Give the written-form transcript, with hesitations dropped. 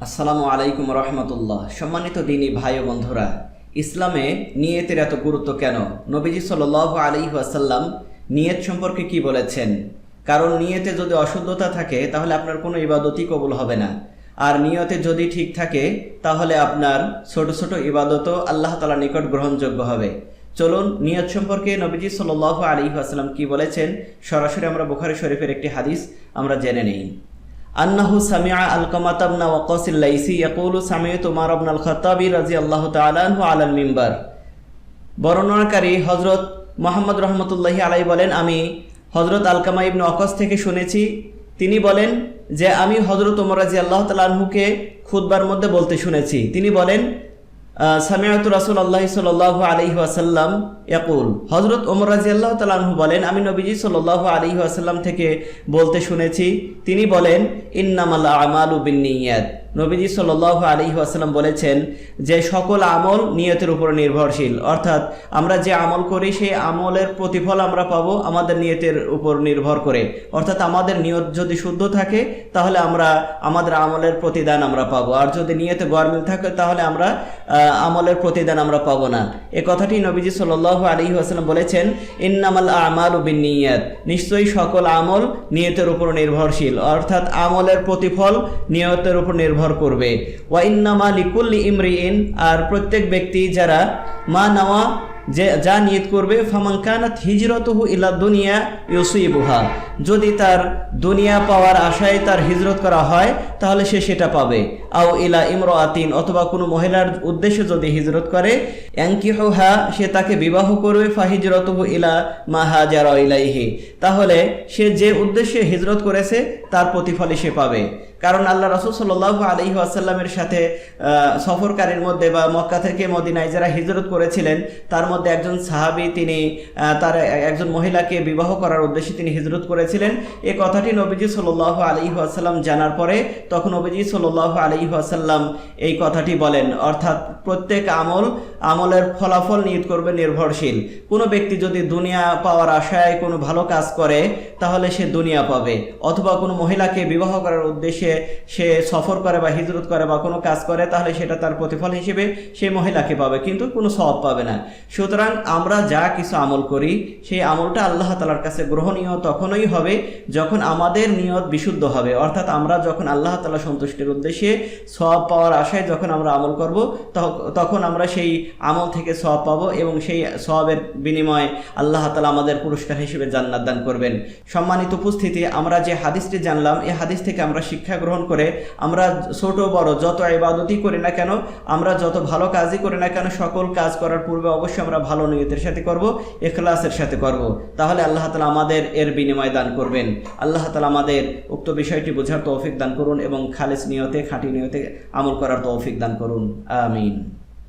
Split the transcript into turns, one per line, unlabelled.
আসসালামু আলাইকুম রহমতুল্লাহ। সম্মানিত দিনী ভাই ও বন্ধুরা, ইসলামে নিয়তের এত গুরুত্ব কেন? নবীজি সাল্লাল্লাহু আলাইহি ওয়াসাল্লাম নিয়ত সম্পর্কে কি বলেছেন? কারণ নিয়তে যদি অশুদ্ধতা থাকে তাহলে আপনার কোনো ইবাদতই কবুল হবে না, আর নিয়তে যদি ঠিক থাকে তাহলে আপনার ছোট ছোট ইবাদতও আল্লাহ তাআলার নিকট গ্রহণযোগ্য হবে। চলুন নিয়ত সম্পর্কে নবীজি সাল্লাল্লাহু আলাইহি ওয়াসাল্লাম কি বলেছেন সরাসরি আমরা বুখারী শরীফের একটি হাদিস আমরা জেনে নেই। আন্নাহু সামিআ আলকামাত ইবনে ওয়াক্কাস আল-লাইসি ইয়াকুলু সামিআতু উমর ইবনে আল-খাত্তাবি রাদিয়াল্লাহু তাআলা আনহু আলাল মিম্বার। বর্ণনাকারী হযরত মুহাম্মদ রাহমাতুল্লাহি আলাইহি বলেন, আমি হযরত আলকামা ইবনে ওয়াক্কাস থেকে শুনেছি, তিনি বলেন যে আমি হযরত ওমর রাদিয়াল্লাহু তাআলা আনহুকে খুতবার মধ্যে বলতে শুনেছি। তিনি বলেন, সামিআতু রাসূলুল্লাহি সাল্লাল্লাহু আলাইহি ওয়াসাল্লাম ইয়াকুল। হযরত ওমর রাদিয়াল্লাহু তাআলা আনহু বলেন, আমি নবীজি সাল্লাল্লাহু আলাইহি ওয়াসাল্লাম থেকে বলতে শুনেছি, তিনি বলেন, ইন্নামাল আমালু বিন্নিয়াত। নবীজি সাল্লাল্লাহু আলাইহি ওয়াসাল্লাম বলেছেন যে সকল আমল নিয়তের উপর নির্ভরশীল, অর্থাৎ আমরা যে আমল করি সেই আমলের প্রতিফল আমরা পাবো আমাদের নিয়তের উপর নির্ভর করে। অর্থাৎ আমাদের নিয়ত যদি শুদ্ধ থাকে তাহলে আমরা আমাদের আমলের প্রতিদান আমরা পাবো, আর যদি নিয়তে গরমিল থাকে তাহলে আমরা আমলের প্রতিদান আমরা পাবো না। এ কথাটি নবীজি সাল্লাল্লাহু আলাইহি ওয়াসাল্লাম বলেছেন, ইন্নামাল আমালু বিন্নিয়াত, নিশ্চয়ই সকল আমল নিয়তের উপর নির্ভরশীল, অর্থাৎ আমলের প্রতিফল নিয়তের উপর নির্ভর করবে। ওয়া ইন্নামা লিকুল্লি ইমরিইন, আর প্রত্যেক ব্যক্তি যারা মা নাওয়া যে যা নিয়ত করবে, ফামান কানাত হিজরতুহু ইলা দুনিয়া ইউসিবুহা, যদি তার দুনিয়া পাওয়ার আশায় তার হিজরত করা হয় তাহলে সে সেটা পাবে। আও ইলা ইমরাতিন, অথবা কোনো মহিলার উদ্দেশ্যে যদি হিজরত করে, ইয়ানকিহুহা, সে তাকে বিবাহ করবে, ফাহিজরতুহু ইলা মা হাজারা ইলাইহি, তাহলে সে যে উদ্দেশ্যে হিজরত করেছে তার প্রতিফলই সে পাবে। কারণ আল্লাহ রাসূল সাল্লাল্লাহু আলাইহি ওয়াসাল্লামের সাথে সফরকারীর মধ্যে বা মক্কা থেকে মদিনায় যারা হিজরত করেছিলেন তার মধ্যে একজন সাহাবী, তিনি তার একজন মহিলাকে বিবাহ করার উদ্দেশ্যে তিনি হিজরত করেছিলেন। এই কথাটি নবীজি সাল্লাল্লাহু আলাইহি ওয়াসাল্লাম জানার পরে তখন নবীজি সাল্লাল্লাহু আলাইহি ওয়াসাল্লাম এই কথাটি বলেন, অর্থাৎ প্রত্যেক আমলের ফলাফল নিয়ত করবে নির্ভরশীল। কোনো ব্যক্তি যদি দুনিয়া পাওয়ার আশায় কোনো ভালো কাজ করে তাহলে সে দুনিয়া পাবে, অথবা কোনো মহিলাকে বিবাহ করার উদ্দেশ্যে সে সফর করে বা হিজরত করে বা কোনো কাজ করে তাহলে সেটা তার প্রতিফল হিসেবে সেই মহিলাকে পাবে, কিন্তু কোনো সওয়াব পাবে না। সুতরাং আমরা যা কিছু আমল করি সেই আমলটা আল্লাহ তাআলার কাছে গ্রহণীয় তখনই হবে যখন আমাদের নিয়ত বিশুদ্ধ হবে, অর্থাৎ আমরা যখন আল্লাহ তাআলা সন্তুষ্টির উদ্দেশ্যে সওয়াব পাওয়ার আশায় যখন আমরা আমল করব তখন আমরা সেই আমল থেকে সওয়াব পাবো এবং সেই সওয়াবের বিনিময়ে আল্লাহ তাআলা আমাদের পুরস্কার হিসেবে জান্নাত দান করবেন। সম্মানিত উপস্থিতি, আমরা যে হাদিসটি জানলাম এই হাদিস থেকে আমরা শিক্ষা গ্রহণ করে আমরা ছোট বড় যত ইবাদতই করি না কেন, আমরা যত ভালো কাজই করি না কেন, সকল কাজ করার পূর্বে অবশ্যই আমরা ভালো নিয়তের সাথে করব, ইখলাসের সাথে করব, তাহলে আল্লাহ তাআলা আমাদের এর বিনিময় দান করবেন। আল্লাহ তাআলা আমাদের উক্ত বিষয়টি বোঝার তৌফিক দান করুন এবং খালিস নিয়তে খাঁটি নিয়তে আমল করার তৌফিক দান করুন। আমিন।